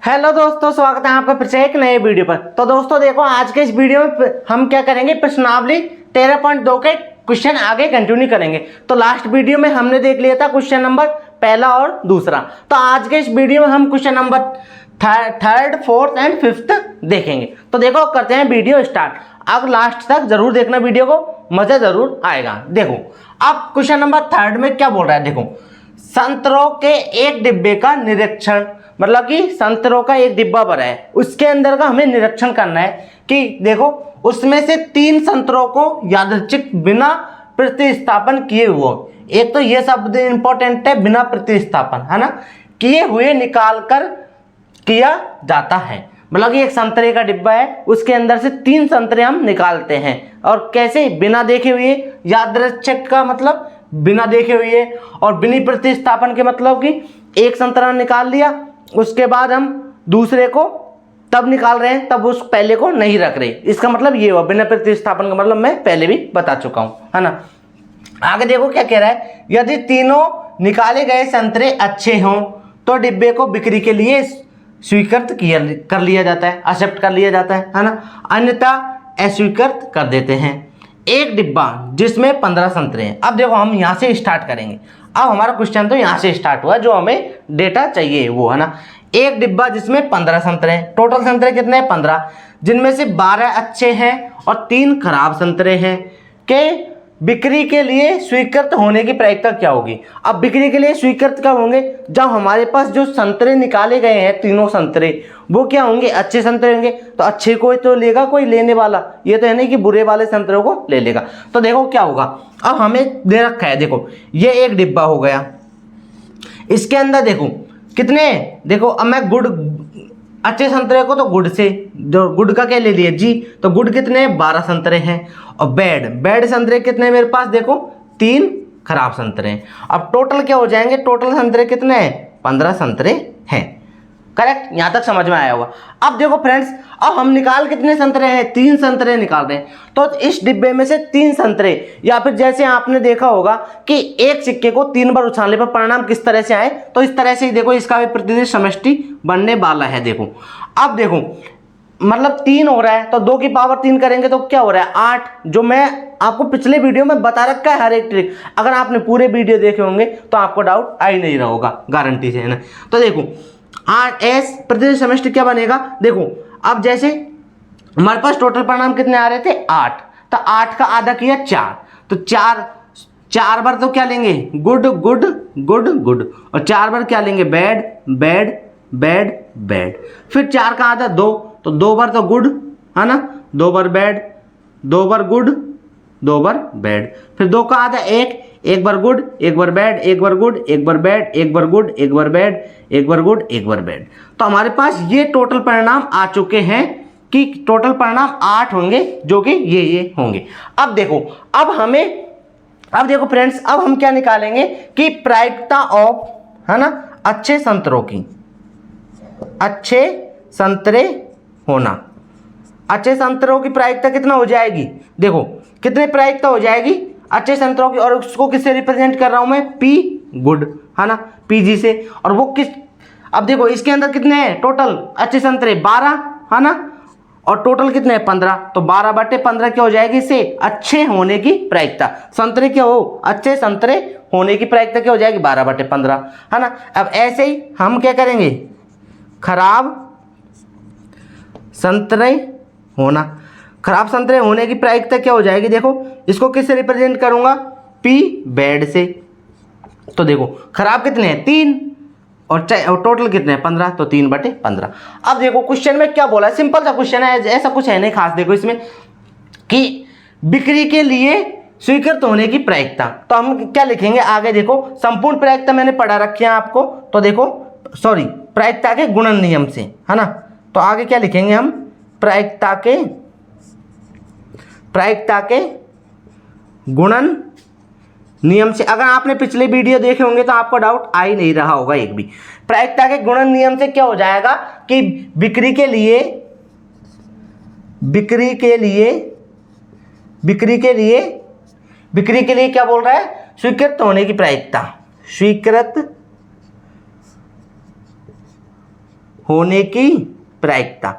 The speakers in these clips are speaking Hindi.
हेलो दोस्तों, स्वागत है आपका फिर से एक नए वीडियो पर। तो दोस्तों देखो, आज के इस वीडियो में हम क्या करेंगे, प्रश्नावली 13.2 के क्वेश्चन आगे कंटिन्यू करेंगे। तो लास्ट वीडियो में हमने देख लिया था क्वेश्चन नंबर पहला और दूसरा। तो आज के इस वीडियो में हम question number third, fourth and fifth देखेंगे। तो देखो, करते हैं वीडियो स्टार्ट। अब लास्ट तक जरूर देखना वीडियो को, मजा जरूर आएगा। देखो अब क्वेश्चन नंबर थर्ड में क्या बोल रहा है। देखो, संतरों के एक डिब्बे का निरीक्षण, मतलब कि संतरों का एक डिब्बा भरा है, उसके अंदर का हमें निरीक्षण करना है कि देखो उसमें से 3 संतरों को यादृच्छिक बिना प्रतिस्थापन किए हुए, एक तो ये शब्द इंपॉर्टेंट है, बिना प्रतिस्थापन, है ना, किए हुए निकाल कर किया जाता है। मतलब कि एक संतरे का डिब्बा है, उसके अंदर से 3 संतरे हम निकालते हैं। और कैसे? बिना देखे हुए। यादृच्छिक का मतलब बिना देखे हुए, और बिना प्रतिस्थापन के मतलब कि एक संतरा निकाल लिया, उसके बाद हम दूसरे को तब निकाल रहे हैं, तब उस पहले को नहीं रख रहे। इसका मतलब ये हुआ बिना प्रतिस्थापन का मतलब मैं पहले भी बता चुका हूं, है ना। आगे देखो क्या कह रहा है। यदि तीनों निकाले गए संतरे अच्छे हों तो डिब्बे को बिक्री के लिए स्वीकृत कर लिया जाता है, एक्सेप्ट कर लिया जाता है ना, अन्यथा अस्वीकृत कर देते हैं। एक डिब्बा जिसमें 15 संतरे हैं। अब देखो हम यहाँ से स्टार्ट करेंगे। अब हमारा क्वेश्चन तो यहाँ से स्टार्ट हुआ, जो हमें डेटा चाहिए वो, है ना। एक डिब्बा जिसमें 15 संतरे हैं। टोटल संतरे कितने हैं? 15, जिनमें से 12 अच्छे हैं और 3 खराब संतरे हैं। के बिक्री के लिए स्वीकृत होने की प्रायिकता क्या होगी? अब बिक्री के लिए स्वीकृत कब होंगे? जब हमारे पास जो संतरे निकाले गए हैं, तीनों संतरे, वो क्या होंगे? अच्छे संतरे होंगे। तो अच्छे को तो लेगा कोई लेने वाला, ये तो है नहीं कि बुरे वाले संतरों को ले लेगा। तो देखो क्या होगा। अब हमें दे रखा है, देखो ये एक डिब्बा हो गया, इसके अंदर देखो कितने, देखो अब मैं गुड़, अच्छे संतरे को तो गुड़ से, जो गुड़ का क्या ले लिया जी, तो गुड़ कितने? 12 संतरे हैं। और बैड संतरे कितने मेरे पास? देखो 3 खराब संतरे हैं। अब टोटल क्या हो जाएंगे? टोटल संतरे कितने हैं? 15 संतरे हैं। करेक्ट? यहां तक समझ में आया होगा। अब देखो फ्रेंड्स, अब हम निकाल कितने संतरे हैं? 3 संतरे निकाल रहे हैं। तो इस डिब्बे में से 3 संतरे, या फिर जैसे आपने देखा होगा कि एक सिक्के को 3 बार उछालने पर परिणाम किस तरह से आए, तो इस तरह से ही देखो इसका भी प्रतिनिधि समष्टि बनने वाला है। देखो अब देखो, मतलब 3 हो रहा है, तो 2 की पावर 3 करेंगे तो क्या हो रहा है? 8, जो मैं आपको पिछले वीडियो में बता रखा है हर एक ट्रिक। अगर आपने पूरे वीडियो देखे होंगे तो आपको डाउट आ ही नहीं रहा होगा, गारंटी से, है ना। तो देखो 8s प्रतिनिधि समष्टि क्या बनेगा? देखो अब जैसे हमारे पास टोटल परिणाम कितने आ रहे थे? 8, तो 8 का आधा किया 4, तो 4 बार तो क्या लेंगे? गुड गुड गुड गुड, और 4 बार क्या लेंगे? Bad bad bad bad. फिर 4 का आधा 2, तो 2 बार तो गुड, है ना, 2 बार बैड, 2 बार गुड, 2 बार बैड। फिर 2 का आधा 1 बार गुड, 1 बार बैड, 1 बार गुड, 1 बार बैड, 1 बार गुड, 1 बार बैड, 1 बार गुड, 1 बार बैड। तो हमारे पास ये टोटल परिणाम आ चुके हैं कि टोटल परिणाम 8 होंगे, जो कि ये होंगे। अब देखो, अब देखो फ्रेंड्स, अब हम क्या निकालेंगे कि प्रायिकता ऑफ, है ना, अच्छे संतरों की, अच्छे संतरे होना। अच्छे संतरों की प्रायिकता कितना हो जाएगी? देखो कितनी प्रायिकता हो जाएगी अच्छे संतरों की, और उसको किससे रिप्रेजेंट कर रहा हूं मैं? पी गुड, है ना, पीजी से। और वो किस, अब देखो इसके अंदर कितने हैं टोटल अच्छे संतरे? 12, है ना, और टोटल कितने हैं? 15, तो 12/15 क्या हो जाएगी? इससे अच्छे होने की प्रायिकता, संतरे क्या हो? अच्छे संतरे होने की प्रायिकता क्या हो जाएगी? 12/15, है ना। अब ऐसे ही हम क्या करेंगे? खराब संतरे होना, खराब संतरे होने की प्रायिकता क्या हो जाएगी? देखो इसको किससे रिप्रेजेंट करूंगा? पी बैड से। तो देखो खराब कितने हैं? 3, और टोटल कितने हैं? 15, तो 3/15। अब देखो क्वेश्चन में क्या बोला है, सिंपल सा क्वेश्चन है, ऐसा कुछ है नहीं खास। देखो इसमें कि बिक्री के लिए स्वीकृत होने की प्रायिकता, तो हम क्या लिखेंगे आगे? देखो संपूर्ण प्रायिकता मैंने पढ़ा रखी है आपको, तो देखो सॉरी, प्रायिकता के गुणन नियम से, है ना। तो आगे क्या लिखेंगे हम? प्रायिकता के गुणन नियम से। अगर आपने पिछले वीडियो देखे होंगे तो आपको डाउट आ ही नहीं रहा होगा एक भी। प्रायिकता के गुणन नियम से क्या हो जाएगा कि बिक्री के लिए क्या बोल रहा है? स्वीकृत होने की प्रायिकता, स्वीकृत होने की प्रायिकता,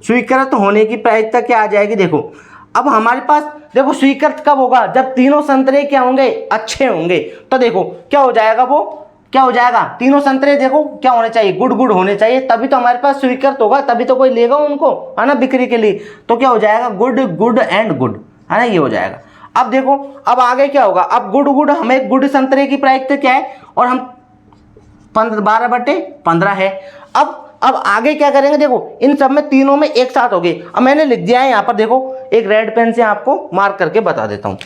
स्वीकृत होने की प्रायिकता क्या आ जाएगी? देखो अब हमारे पास देखो स्वीकृत कब होगा? जब तीनों संतरे क्या होंगे? अच्छे होंगे। तो देखो क्या हो जाएगा, वो क्या हो जाएगा? तीनों संतरे देखो क्या होने चाहिए? गुड गुड होने चाहिए, तभी तो हमारे पास स्वीकृत होगा, तभी तो कोई लेगा उनको, है ना, बिक्री के लिए। तो क्या हो जाएगा? गुड गुड एंड गुड, है ना, ये हो जाएगा। अब देखो अब आगे क्या होगा? अब गुड गुड, हमें गुड संतरे की प्रायिकता क्या है? और हम 12/15 है। अब आगे क्या करेंगे? देखो इन सब में तीनों में एक साथ हो गए। अब मैंने लिख दिया है यहाँ पर, देखो एक रेड पेन से आपको मार्क करके बता देता हूँ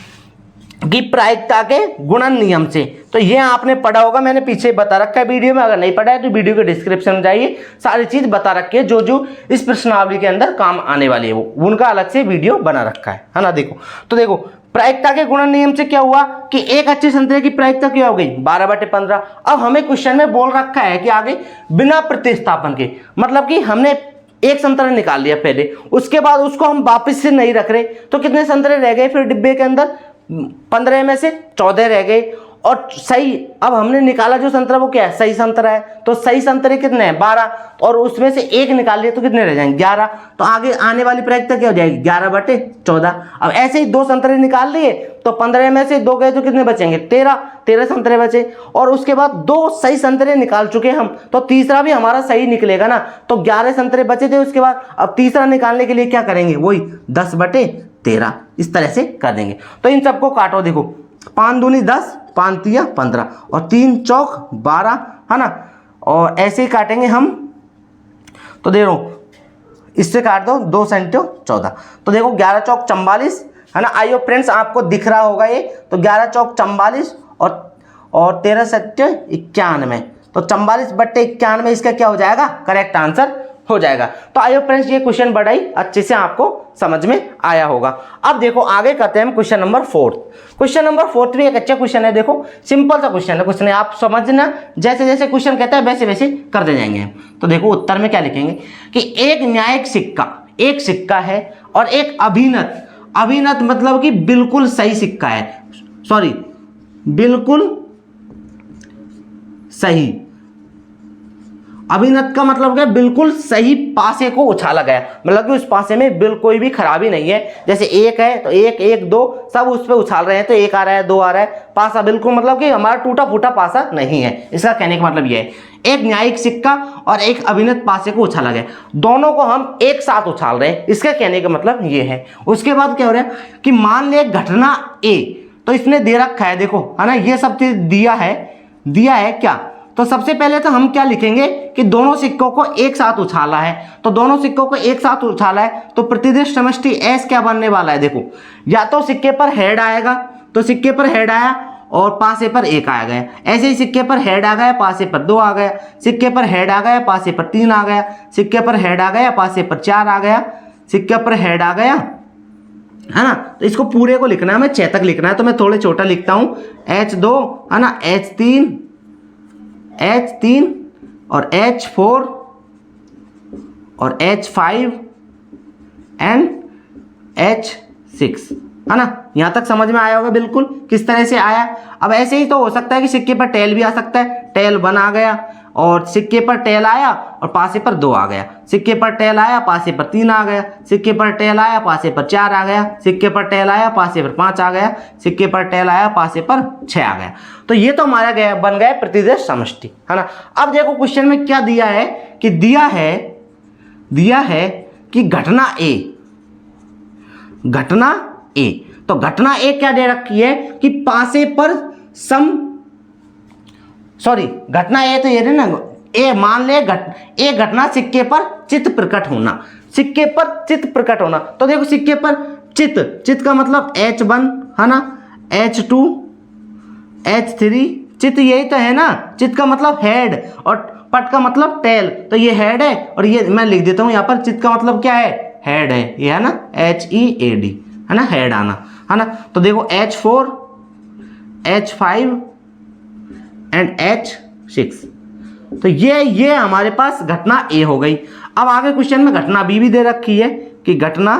कि प्रायिकता के गुणन नियम से। तो ये आपने पढ़ा होगा, मैंने पीछे बता रखा है वीडियो में, अगर नहीं पढ़ा है तो वीडियो के डिस्क्रिप्शन में जाइए, सारी चीज बता रखी है, जो जो इस प्रश्नावली के अंदर काम आने वाली है वो उनका अलग से वीडियो बना रखा है ना। देखो तो देखो प्रायिकता के गुणन नियम से क्या हुआ कि एक अच्छे संतरे की प्रायिकता क्या हो गई? 12/15। अब हमें क्वेश्चन में बोल रखा है कि आगे बिना प्रतिस्थापन के, मतलब कि हमने एक संतरा निकाल लिया पहले, उसके बाद उसको हम वापस से नहीं रख रहे, तो कितने संतरे रह गए फिर डिब्बे के अंदर? 15 में से 14 रह गए। और सही, अब हमने निकाला जो संतरा वो क्या है? सही संतरा है। तो सही संतरे कितने हैं? 12, और उसमें से एक निकाल लिया तो कितने रह जाएंगे? 11। तो आगे आने वाली प्रायिकता क्या हो जाएगी? 11/14। अब ऐसे ही दो संतरे निकाल लिए तो 15 में से 2 गए तो कितने बचेंगे? 13 संतरे बचे। और उसके बाद 2 सही संतरे निकाल चुके हम, तो तीसरा भी हमारा सही निकलेगा ना। तो 11 संतरे बचे थे उसके बाद। अब तीसरा निकालने के लिए क्या करेंगे? वही 10/13 इस तरह से कर देंगे। तो इन सबको काटो, देखो 5 दूनी 10, 5 तिया 15 और 3 चौक 12, है ना। और ऐसे ही काटेंगे हम, तो देखो इससे काट दो 2 सेंटो 14। तो देखो 11 चौक 44, है ना। आइयो फ्रेंड्स आपको दिख रहा होगा ये, तो 11 चौक 44 और 13 सत्य 91, तो 44/91 इसका क्या हो जाएगा? करेक्ट आंसर हो जाएगा। तो आइए फ्रेंड्स ये क्वेश्चन बड़ा ही अच्छे से आपको समझ में आया होगा। अब देखो आगे करते हैं हम क्वेश्चन नंबर 4। क्वेश्चन नंबर 4 भी एक अच्छा क्वेश्चन है। देखो सिंपल सा क्वेश्चन है, क्वेश्चन आप समझना, जैसे जैसे क्वेश्चन कहता है वैसे वैसे करते जाएंगे। तो देखो उत्तर में क्या लिखेंगे कि एक न्यायिक सिक्का, एक सिक्का है और एक अभिनत, अभिनत मतलब कि बिल्कुल सही सिक्का है, सॉरी बिल्कुल सही, अभिनत का मतलब क्या? बिल्कुल सही पासे को उछाला गया, मतलब कि उस पासे में बिल्कुल कोई भी खराबी नहीं है। जैसे एक है तो एक 1 2 सब उस पे उछाल रहे हैं, तो 1 आ रहा है 2 आ रहा है, पासा बिल्कुल मतलब कि हमारा टूटा फूटा पासा नहीं है। इसका कहने का मतलब यह है एक न्यायिक सिक्का और एक अभिनत पासे को उछाला गया, दोनों को हम एक साथ उछाल रहे हैं, इसका कहने का मतलब ये है। उसके बाद क्या हो रहा है कि मान ले घटना ए, तो इसने दे रखा है, देखो है ना, ये सब चीज दिया है क्या? तो सबसे पहले तो हम क्या लिखेंगे कि दोनों सिक्कों को एक साथ उछाला है, तो दोनों सिक्कों को एक साथ उछाला है तो प्रतिदिश समष्टि एस क्या बनने वाला है? देखो या तो सिक्के पर हेड आएगा, तो सिक्के पर हेड आया और पासे पर 1 आ गया, ऐसे ही सिक्के पर हेड आ गया पासे पर 2 आ गया, सिक्के पर हेड आ गया पासे पर 3 आ गया, सिक्के पर हेड आ गया पासे पर 4 आ गया, सिक्के पर हेड आ गया, है ना। तो इसको पूरे को लिखना है, हमें 6 तक लिखना है, तो मैं थोड़े छोटा लिखता हूं, H2 है ना, H3 और H4 और H5 एंड H6, है ना। यहां तक समझ में आया होगा बिल्कुल किस तरह से आया। अब ऐसे ही तो हो सकता है कि सिक्के पर टेल भी आ सकता है, टेल 1 आ गया और सिक्के पर टेल आया और पासे पर 2 आ गया, सिक्के पर टेल आया पासे पर 3 आ गया, सिक्के पर टेल आया पासे पर 4 आ गया, सिक्के पर टेल आया पासे पर 5 आ गया, सिक्के पर टेल आया पासे पर 6 आ गया। तो ये तो हमारा गया बन गया प्रतिदेश समष्टि, है ना। अब देखो क्वेश्चन में क्या दिया है कि दिया है कि घटना ए, तो घटना ए क्या दे रखी है कि पासे पर घटना ए तो ये है ना, ए मान ले ए घटना सिक्के पर चित्त प्रकट होना, सिक्के पर चित्त प्रकट होना। तो देखो सिक्के पर चित्त का मतलब H1 है ना, H2 H3, चित्त यही तो है ना, चित्त का मतलब हेड और पट का मतलब टेल, तो ये हेड है और ये मैं लिख देता हूं यहाँ पर, चित्त का मतलब क्या है? हेड है, ये है ना HEAD, है ना, हेड आना, है ना। तो देखो H4 H5 एंड H6, तो ये हमारे पास घटना ए हो गई। अब आगे क्वेश्चन में घटना बी भी दे रखी है कि घटना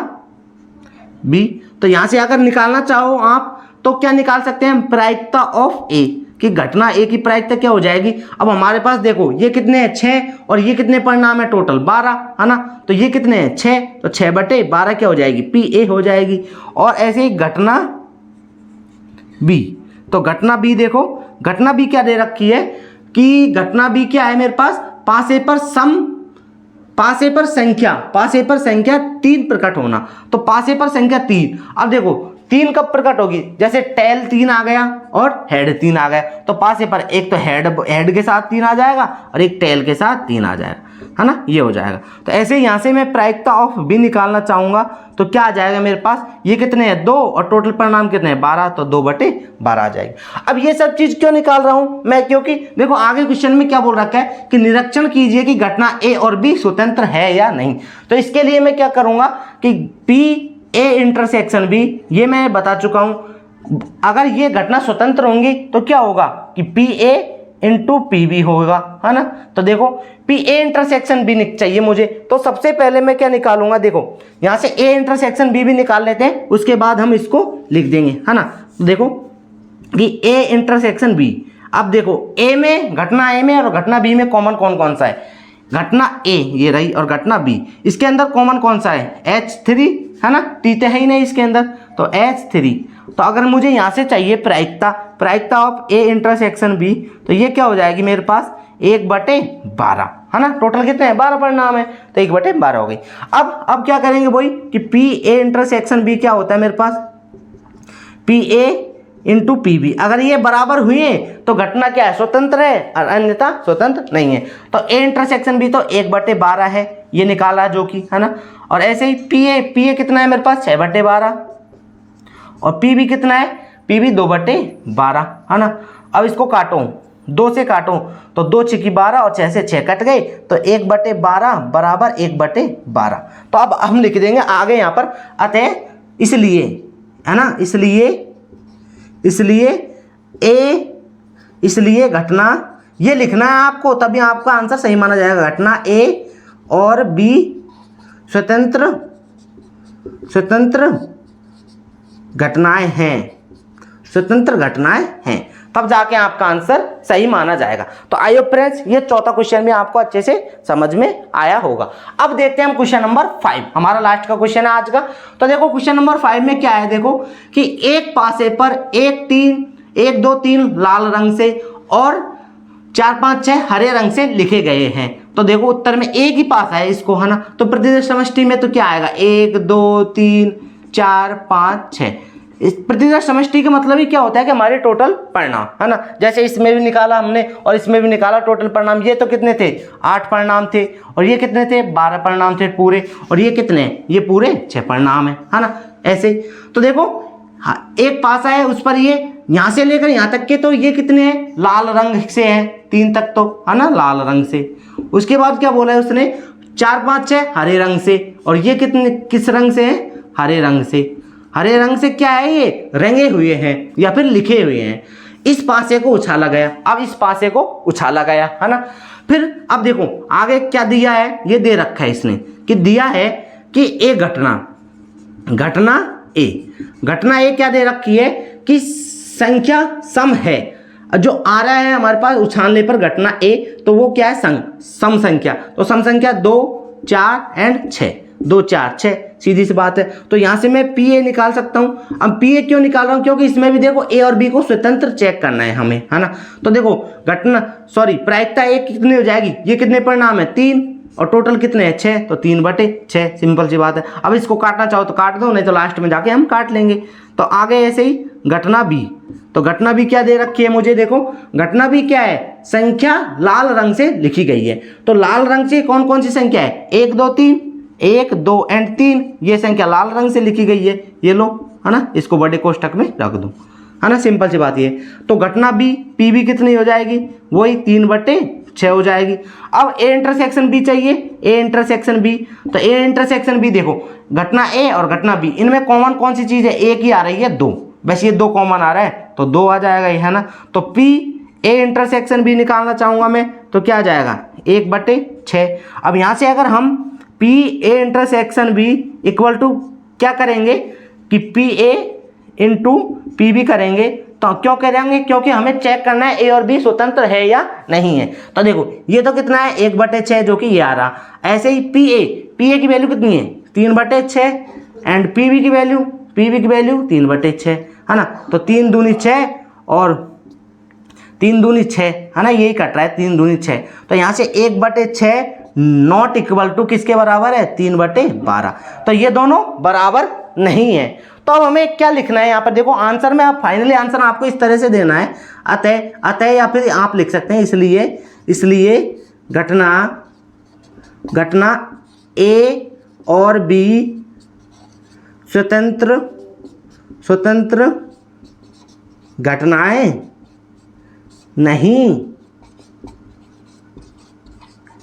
बी, तो यहां से अगर निकालना चाहो आप तो क्या निकाल सकते हैं? प्रायिकता ऑफ ए, कि घटना ए की प्रायिकता क्या हो जाएगी। अब हमारे पास देखो ये कितने हैं 6 और ये कितने परिणाम है टोटल 12 है ना, तो ये कितने हैं 6, तो 6/12 क्या हो जाएगी पी ए हो जाएगी। और ऐसे ही घटना बी, तो घटना बी देखो, घटना बी क्या दे रखी है कि घटना बी क्या है मेरे पास, पासे पर संख्या 3 प्रकट होना, तो पासे पर संख्या 3। अब देखो 3 कब प्रकट होगी, जैसे टेल 3 आ गया और हेड 3 आ गया, तो पासे पर एक तो हेड के साथ 3 आ जाएगा और एक टेल के साथ 3 आ जाएगा, है ना, ये हो जाएगा। तो ऐसे यहाँ से मैं प्रायिकता ऑफ बी निकालना चाहूँगा, तो क्या आ जाएगा मेरे पास, ये कितने हैं 2 और टोटल परिणाम कितने हैं 12, तो 2/12 आ जाएगी। अब ये सब चीज़ क्यों निकाल रहा हूँ मैं, क्योंकि देखो आगे क्वेश्चन में क्या बोल रखा है कि निरीक्षण कीजिए कि घटना ए और बी स्वतंत्र है या नहीं। तो इसके लिए मैं क्या करूँगा कि पी ए इंटरसेक्शन बी, ये मैं बता चुका हूँ, अगर ये घटना स्वतंत्र होंगी तो क्या होगा कि P A into P B होगा, है ना। तो देखो पी ए इंटरसेक्शन बी चाहिए मुझे, तो सबसे पहले मैं क्या निकालूंगा, देखो यहाँ से ए इंटरसेक्शन बी भी निकाल लेते हैं, उसके बाद हम इसको लिख देंगे, है ना। तो देखो कि ए इंटरसेक्शन बी, अब देखो ए में, घटना ए में और घटना बी में कॉमन कौन कौन सा है, घटना ए ये रही और घटना बी, इसके अंदर कॉमन कौन सा है H3, है ना, टी तो है ही नहीं इसके अंदर, तो H3। तो अगर मुझे यहाँ से चाहिए प्रायिकता ऑफ ए इंटरसेक्शन बी, तो ये क्या हो जाएगी मेरे पास 1/12, है ना, टोटल कितने हैं 12 परिणाम है, तो 1/12 हो गई। अब क्या करेंगे वही कि पी ए इंटरसेक्शन बी क्या होता है मेरे पास, P A into P B, अगर ये बराबर हुए तो घटना क्या है स्वतंत्र है और अन्यथा स्वतंत्र नहीं है। तो ए इंटरसेक्शन बी तो 1/12 है, ये निकाला जो कि, है ना। और ऐसे ही पी ए कितना है मेरे पास 6/12 और पी बी कितना है, पी बी 2/12, है ना। अब इसको काटो, 2 से काटो तो 2 × 12 और 6 से 6 कट गए, तो 1/12 बराबर 1/12। तो अब हम लिख देंगे आगे यहाँ पर अतः इसलिए, है ना, इसलिए घटना, ये लिखना है आपको, तभी आपका आंसर सही माना जाएगा। घटना ए और बी स्वतंत्र घटनाएं हैं, तब जाके आपका आंसर सही माना जाएगा। तो आई होप फ्रेंड्स ये चौथा क्वेश्चन भी आपको अच्छे से समझ में आया होगा। अब देखते हैं हम क्वेश्चन नंबर 5, हमारा लास्ट का क्वेश्चन है आज का। तो देखो क्वेश्चन नंबर 5 में क्या है, देखो कि एक पासे पर 1 2 3 लाल रंग से और 4 5 6 हरे रंग से लिखे गए हैं। तो देखो उत्तर में एक ही पासा है इसको, है ना, तो प्रतिदर्श समष्टि में तो क्या आएगा 1 2 3 4 5 6। इस प्रतिदर्श समष्टि का मतलब ही क्या होता है कि हमारे टोटल परिणाम, है ना, जैसे इसमें भी निकाला हमने और इसमें भी निकाला टोटल परिणाम, ये तो कितने थे 8 परिणाम थे और ये कितने थे 12 परिणाम थे पूरे, और ये कितने हैं, ये पूरे 6 परिणाम है ना। ऐसे तो देखो हाँ, एक पासा है उस पर ये यहाँ से लेकर यहाँ तक के, तो ये कितने हैं लाल रंग से हैं 3 तक, तो है ना लाल रंग से। उसके बाद क्या बोला है उसने 4 5 6 हरे रंग से, और ये कितने किस रंग से हैं हरे रंग से। हरे रंग से क्या है ये रंगे हुए हैं या फिर लिखे हुए हैं। इस पासे को उछाला गया, अब इस पासे को उछाला गया, है ना। फिर अब देखो आगे क्या दिया है, ये दे रखा है इसने कि दिया है कि एक घटना ए क्या दे रखी है कि संख्या सम है, जो आ रहा है हमारे पास उछालने पर घटना ए, तो वो क्या है सम संख्या, तो सम संख्या 2 4 एंड 6, 2 4 6, सीधी सी बात है। तो यहाँ से मैं पी ए निकाल सकता हूँ। अब पी ए क्यों निकाल रहा हूँ, क्योंकि इसमें भी देखो ए और बी को स्वतंत्र चेक करना है हमें, है ना। तो देखो प्रायिकता ए कितनी हो जाएगी, ये कितने परिणाम है 3 और टोटल कितने हैं 6, तो 3/6, सिंपल सी बात है। अब इसको काटना चाहो तो काट दो, नहीं तो लास्ट में जाके हम काट लेंगे। तो आगे ऐसे ही घटना बी, तो घटना बी क्या दे रखी है मुझे, देखो घटना बी क्या है संख्या लाल रंग से लिखी गई है। तो लाल रंग से कौन कौन सी संख्या है 1 2 3, 1 2 एंड 3, ये संख्या लाल रंग से लिखी गई है, ये लो, है ना, इसको बड़े कोष्ठक में रख दो, है ना, सिंपल सी बात ये। तो घटना बी पी बी कितनी हो जाएगी, वही 3/6 हो जाएगी। अब ए इंटरसेक्शन बी चाहिए, ए इंटरसेक्शन बी, तो ए इंटरसेक्शन बी देखो घटना ए और घटना बी, इनमें कॉमन कौन सी चीज़ है, एक ही आ रही है 2, बस ये 2 कॉमन आ रहा है तो 2 आ जाएगा, है ना। तो पी ए इंटरसेक्शन बी निकालना चाहूँगा मैं, तो क्या आ जाएगा 1/6। अब यहाँ से अगर हम P A intersection B equal to क्या करेंगे कि P A into P B करेंगे, तो क्यों करेंगे, क्योंकि हमें चेक करना है ए और बी स्वतंत्र है या नहीं है। तो देखो ये तो कितना है 1/6 जो कि ये आ रहा। ऐसे ही पी ए की वैल्यू कितनी है 3/6 एंड पी बी की वैल्यू 3/6 है ना। तो 3 दूनी 6 और 3 दूनी 6 है ना, यही कट रहा है 3 दूनी 6। तो यहाँ से 1/6 नॉट इक्वल टू किसके बराबर है 3/12। तो ये दोनों बराबर नहीं है। तो अब हमें क्या लिखना है यहाँ पर, देखो आंसर में, आप फाइनली आंसर आपको इस तरह से देना है अतः या फिर आप लिख सकते हैं इसलिए घटना ए और बी स्वतंत्र घटनाएं नहीं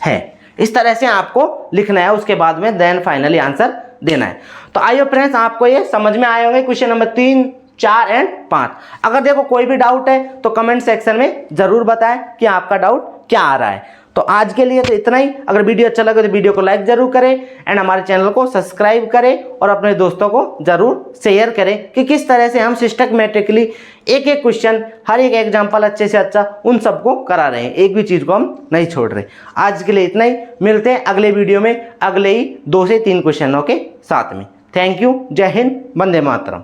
है। इस तरह से आपको लिखना है, उसके बाद में देन फाइनली आंसर देना है। तो आइए फ्रेंड्स, आपको ये समझ में आए होंगे क्वेश्चन नंबर 3, 4 एंड 5। अगर देखो कोई भी डाउट है तो कमेंट सेक्शन में जरूर बताएं कि आपका डाउट क्या आ रहा है। तो आज के लिए तो इतना ही। अगर वीडियो अच्छा लगे तो वीडियो को लाइक जरूर करें एंड हमारे चैनल को सब्सक्राइब करें और अपने दोस्तों को जरूर शेयर करें कि किस तरह से हम सिस्टमैटिकली एक एक क्वेश्चन, हर एक एग्जाम्पल अच्छे से अच्छा उन सबको करा रहे हैं, एक भी चीज़ को हम नहीं छोड़ रहे। आज के लिए इतना ही, मिलते हैं अगले वीडियो में अगले ही 2 से 3 क्वेश्चनों के साथ में। थैंक यू, जय हिंद, वंदे मातरम।